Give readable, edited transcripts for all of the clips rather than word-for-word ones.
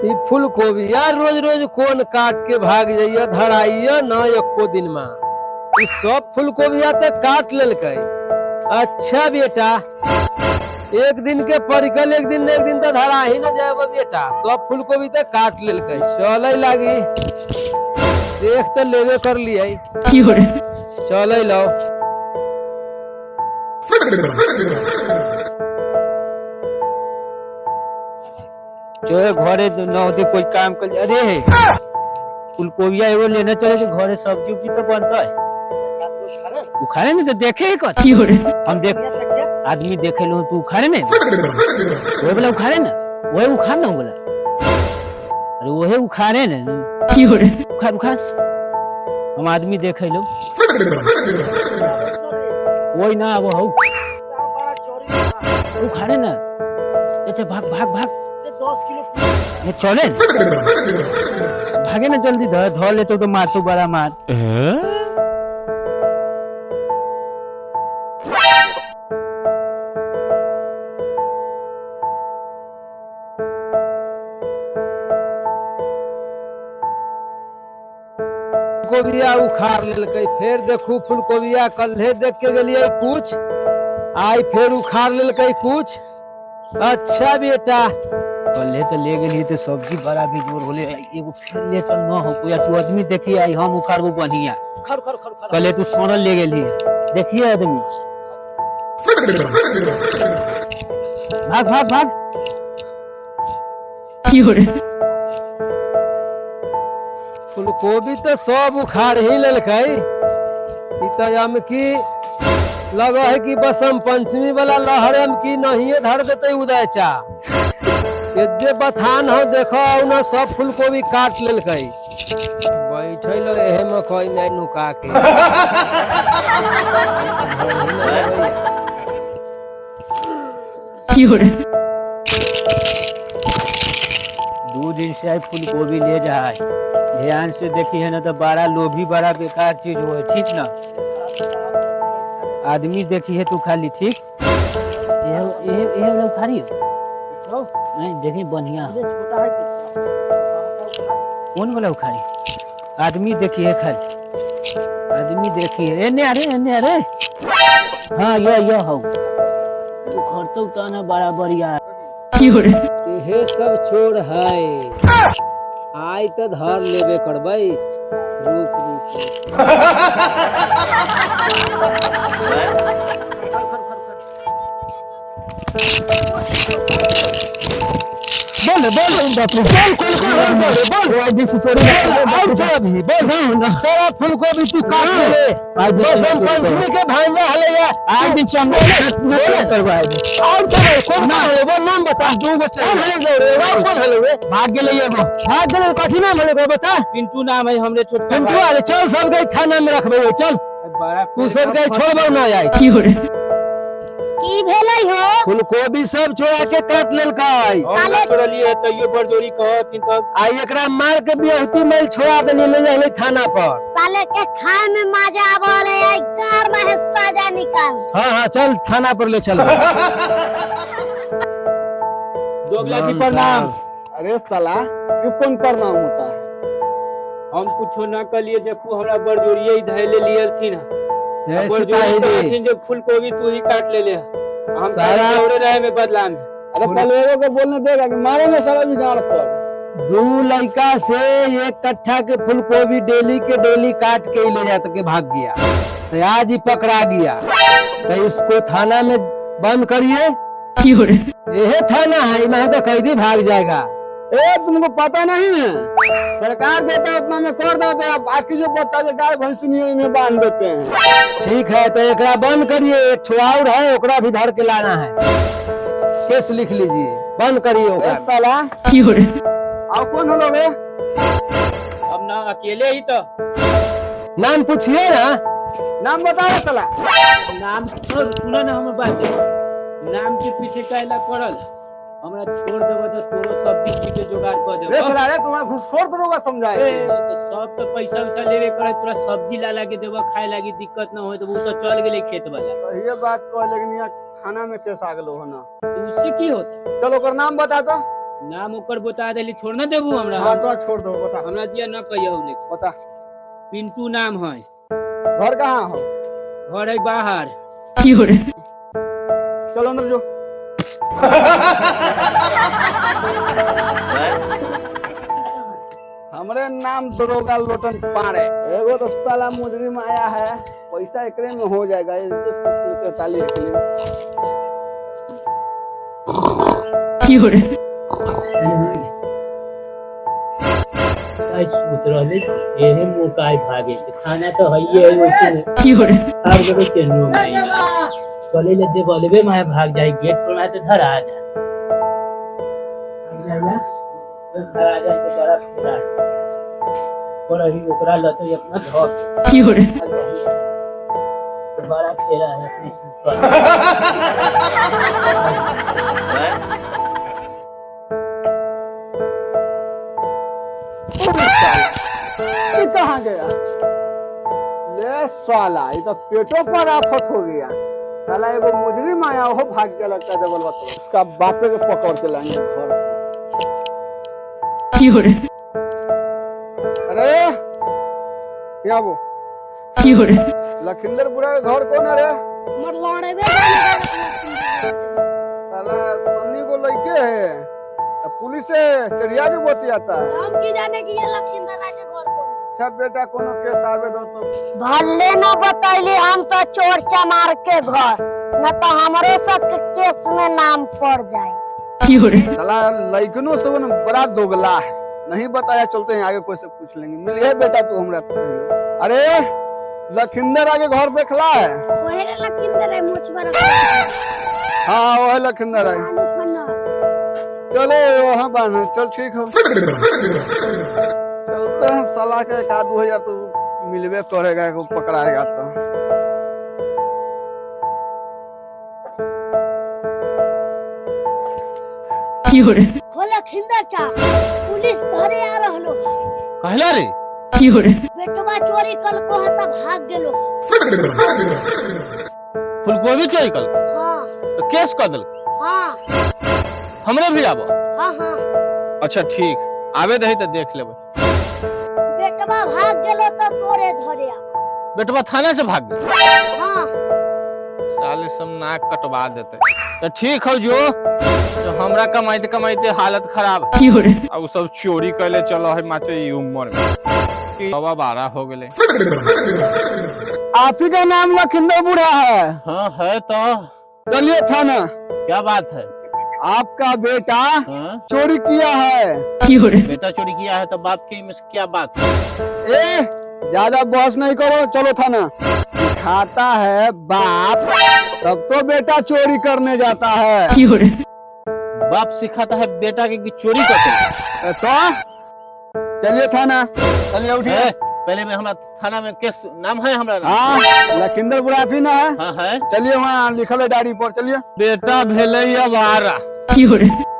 ई फूल गोभी यार रोज रोज कौन काट के भाग जाइए धराइए न एको दिन में। ई सब फूल गोभी तो काट लेलकै। अच्छा बेटा एक दिन के परिकल एक दिन तो धरा ही न जाए बेटा। सब फूल गोभी तो काट लेलकै चले लागी देख तो लेवे कर लिये चले लो। जो है घरे न होते कोई काम कर। अरे फूलकोबिया एगो लेने चले थे घरे सब्जी उब्जी तो बनता है उखाड़े नहीं तो देखे ही कर हम देख आदमी देखे लो तू उखाड़े नहीं वही बोला उखाड़े ना वही उखाड़ ना बोला अरे वही उखाड़े ना उखाड़ उखाड़ हम आदमी देखे लो वही ना वो हो उखाड़े ना अच्छा भाग भाग भाग 10 किलो चले भागे ना जल्दी धो ले तो मार तो बड़ा मार। फूलकोबिया उखाड़ लेलकै फिर देखू फूलकोबिया कल्हे देख के गेलिए कुछ आई फिर उखाड़ लेलकै कुछ। अच्छा बेटा कल्हे तो ले गेली तो सब्जी बड़ा बेजोर होले एगो फिर ले चल न हो कोई तू आदमी देखी आई हम उखाड़बो बढ़िया खर खर खर खर कल्हे तू सोनल ले गेली देखिए आदमी भाग भाग भाग फूलकोबी तो सब उखाड़ ही लेलकै। ई तो हम की लगा है कि बसंत पंचमी वाला लहर हम की नहीं धर देते उदय चा जे बथान हो देखो न सब फूलकोबी काट लेलकै बैठल एहे में कोई नहीं नुका के। 2 दिन से आई फूलकोबी ले जा ध्यान से देखी है ना तो बड़ा लोभी बड़ा बेकार चीज हो ठीक ना आदमी देखी है तू खाली ठीक ये लोग खारी हो नहीं देखी बढ़िया छोटा है कि कौन वाला उखाड़ी आदमी देखी है खाली आदमी देखी है एने अरे हाँ ये हो उखड़तो तो ना बड़ा बढ़िया ये सब छोड़ है आई तो धर लेबे करबै रुक रुक बोल सारा फूलकोबी तू काट ले बसंत पंचमी के भांजा हलैया आज दिन और कौन बोल नाम बता। 2 बच्चे कौन हले भाग गेले एगो भाग गेले कथी नाम हले बता। पिंटू नाम है हमरे छोटका पिंटू वाले चल सब गए थाना में रखबे चल तू सब गए छोड़बो ना आई की भेलै हो फूलकोबी सब छोड़ा के काट लेलकै साले छोड़लिए तो ये बड़जोरी कहत तब आई एकरा मार के बिहती मेल छोड़ा देली ले जाले थाना पर साले के खाए में मजा आवले आई कार में हिस्सा जा निकाल। हां चल थाना पर ले चल दोगला जी प्रणाम। अरे साला क्यों कौन प्रणाम होता है हम कुछो ना कलिए देखू हमरा बड़जोरिए धैले लियल थी ना जो फूलकोबी तू ही काट ले हम सारा दौड़े रहे में बदला में। अरे पलेरो को बोलने देगा कि मारेंगे साला बिगाड़ पर। 2 लड़का से 1 कट्ठा के फूलकोबी डेली के डेली काट के ले जाते के भाग गया तो आज ही पकड़ा गया तो इसको थाना में बंद करिए। यह थाना है मैं तो कैदी भाग जाएगा। ए तुमको पता नहीं है सरकार देता है उतना में कर देते हैं बाकी जो बता जो गाय भैंसुनियों में बांध देते हैं। ठीक है तो एकरा बंद करिए एक ठुआउर है ओकरा भी धर के लाना है केस लिख लीजिए बंद करिए ओकरा। साला आओ कौन हो लोगे अब ना अकेले ही तो नाम पूछिए ना नाम बताओ साला नाम सुना ना हम बात नाम के पीछे काहेला पड़ल हमरा छोड़ देबो तो तोरो सब चीज के जुगाड़ कर देबो। रे साला रे तुम्हारा घुसखोर तो लोग समझाए तो सब तो पैसा वैसा लेवे करे तोरा सब्जी ला ला के देबो खाए लागी दिक्कत ना होय तो वो तो चल गेले खेत वाला। सही बात कह लेकिन यहाँ थाना में केस आ गेलो हो ना तो उससे की होता चलो ओकर नाम बता दो। नाम ओकर बता देली, छोड़ ना देबू हमरा। हाँ तो छोड़ दो, बता हमरा दिया न कहियो लेकिन। बता। पिंटू नाम है। घर कहाँ हो? घर है बाहर। चलो अंदर जो। हमरे नाम दरोगा लोटन पारे। एगो तो साला मुजरिम आया है, पैसा एकरे में हो जाएगा। एहे मुकाई भागे खाना तो हइए है वैसे अब जब केनो नहीं चले ले दे बोलबे माय भाग जाए गेट पर ना तो धर आ जा धर आ जा तो बड़ा पूरा और अभी ओकरा लतो अपना धो की हो रे बड़ा फेरा है अपने ये कहाँ गया? ले साला, ये तो पेटों पर आफत हो गया। साला एगो मुजरिम आया, वो भाग गया लगता है डबल बात। उसका बापे को पकड़ के लाएंगे घर से। अरे क्या वो लखिंदर बुरा के घर कौन है रे? साला पन्नी को लइके है, पुलिस से चढ़िया के बोती आता है। हम की जाने कि ये लखिंदर के घर को। अच्छा बेटा कोनो केस आवे दो तो। भले न बतैली हम तो चोर चमार के घर, न तो हमारे सब के केस में नाम पड़ जाए। साला लइकनो से वो बड़ा दोगला है, नहीं बताया। चलते हैं आगे, कोई से पूछ लेंगे। मिलिए बेटा तू हमरा तो कहियो। अरे लखिंदर आगे घर देखला है? वही लखिंदर है मुझ पर। हाँ वही लखिंदर है। चलो वहाँ बान, चल ठीक हो। चलते हैं, साला के 1-2 हजार तो मिलवे करेगा, को पकड़ाएगा तो। हो लखिंदर चा, पुलिस धरे आ रहलो। कहला रे बेटवा चोरी कल को है तब भाग गेलो। फुलकोबी चोरी कल हाँ तो केस कर दल। हाँ हमरे भी आबो। हाँ हाँ अच्छा ठीक, आवे दही तो देख लेबे। बेटवा भाग गेलो तो तोरे धरे आ। बेटवा थाना से भाग गया। हाँ साले सब नाक कटवा देते। तो ठीक हो जो, तो हमरा कमाइते कमाइते हालत खराब है। अब वो सब चोरी करले चलो है माचे ई उम्र में कि 12:15 हो गए। आप ही का नाम लखिंदर बुढ़ा है? हाँ है तो। चलिए थाना। क्या बात है? आपका बेटा हाँ? चोरी किया है। बेटा चोरी किया है तो बाप की में क्या बात है? ए ज्यादा बहस नहीं करो, चलो थाना। सिखाता है बाप तब तो बेटा चोरी करने जाता है। बाप सिखाता है बेटा के कि चोरी करते। तो चलिए थाना, चलिए उठिए। पहले में हमारा थाना में केस नाम है हमारा नाम। हाँ लखिंदर बुढ़ाफी ना है? हाँ है। चलिए वहाँ लिखल है डायरी पर, चलिए। बेटा भेले आवारा,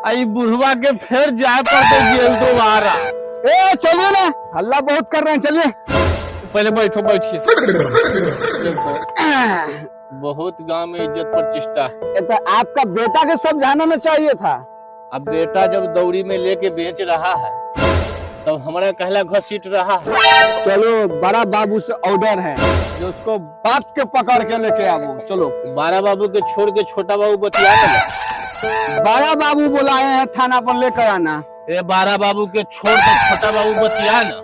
आई बुढ़वा के फिर जाए पड़ते जेल दोबारा। ए चलिए ना, हल्ला बहुत कर रहे हैं, चलिए। पहले बैठो, बैठिए। देखो बहुत गांव में इज्जत प्रतिष्ठा है। तो आपका बेटा के समझाना ना चाहिए था। अब बेटा जब दौरी में लेके बेच रहा है तब हमारा कहला घसीट रहा है। चलो बड़ा बाबू से ऑर्डर है जो उसको बाप के पकड़ के लेके आओ। चलो बड़ा बाबू के छोड़ के छोटा बाबू बतिया ना। बड़ा बाबू बुलाए हैं थाना पर, लेकर आना। ए बड़ा बाबू के छोड़ के छोटा बाबू बतिया ना।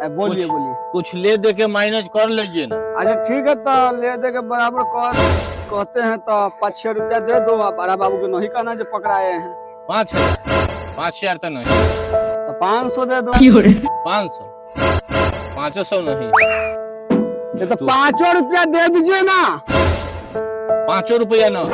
बोलिए बोलिए। कुछ ले दे के माइनस कर लीजिए ना। अच्छा ठीक है, तो ले दे के बराबर कहते हैं तो 500 रुपया दे दो। बड़ा बाबू को नहीं कहना जो पकड़ाए हैं। 5,000 तो नहीं, तो 500 दे दो। 500 500 नहीं, ये तो 5 रुपया दे दीजिए ना। 5 रुपया ना,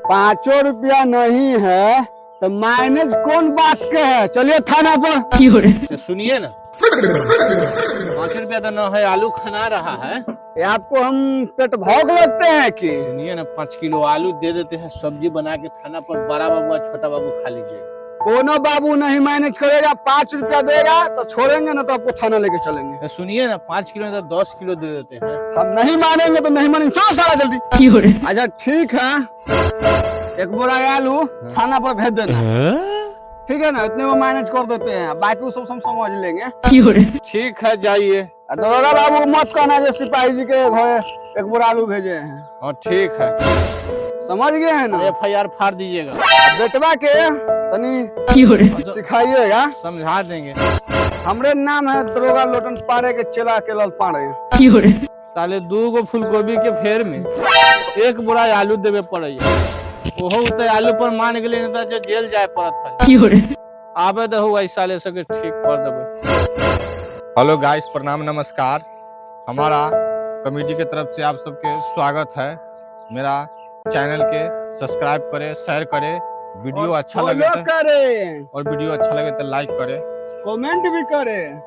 5 रुपया नहीं है तो माइनस कौन बात के है? चलिए थाना पर। सुनिए ना, 5 रुपया तो न है, आलू खना रहा है। ये आपको हम पेट भौंक लगते हैं कि? सुनिए ना, 5 किलो आलू दे देते हैं, सब्जी बना के थाना पर बड़ा बाबू और छोटा बाबू खा लीजिएगा। कोनो बाबू नहीं मैनेज करेगा, 5 रुपया देगा तो छोड़ेंगे ना तो आपको थाना लेके चलेंगे। सुनिए ना, 5 किलो तो 10 किलो दे देते हैं। हम नहीं मानेंगे तो नहीं मानेंगे, चलो साला जल्दी। अच्छा ठीक है, 1 बोरा आलू थाना पर भेज देना। ठीक है ना, इतने में मैनेज कर देते हैं, बाकी वो सब हम समझ लेंगे। ठीक है जाइए। दरोगा बाबू मत कहना जो सिपाही जी के घर एक बोरा आलू भेजे हैं। और ठीक है। समझ गए हैं ना? FIR फाड़ दीजिएगा। बेटवा के तनी सिखाइएगा। समझा देंगे। हमरे नाम है दरोगा लोटन पाड़े के चेला के लल पाड़े। साले 2 गो फूलगोभी के फेर में 1 बोरा आलू देवे पड़े। ओहो तो आलू पर मान गेले नहीं तो जेल जाए पड़त है। आबे दहु ऐसा ले सके ठीक कर देबे। हेलो गाइस, प्रणाम नमस्कार। हमारा कमेटी के तरफ से आप सबके स्वागत है। मेरा चैनल के सब्सक्राइब करें, शेयर करें, वीडियो अच्छा लगे तो करें और वीडियो अच्छा लगे तो लाइक करें, कमेंट भी करें।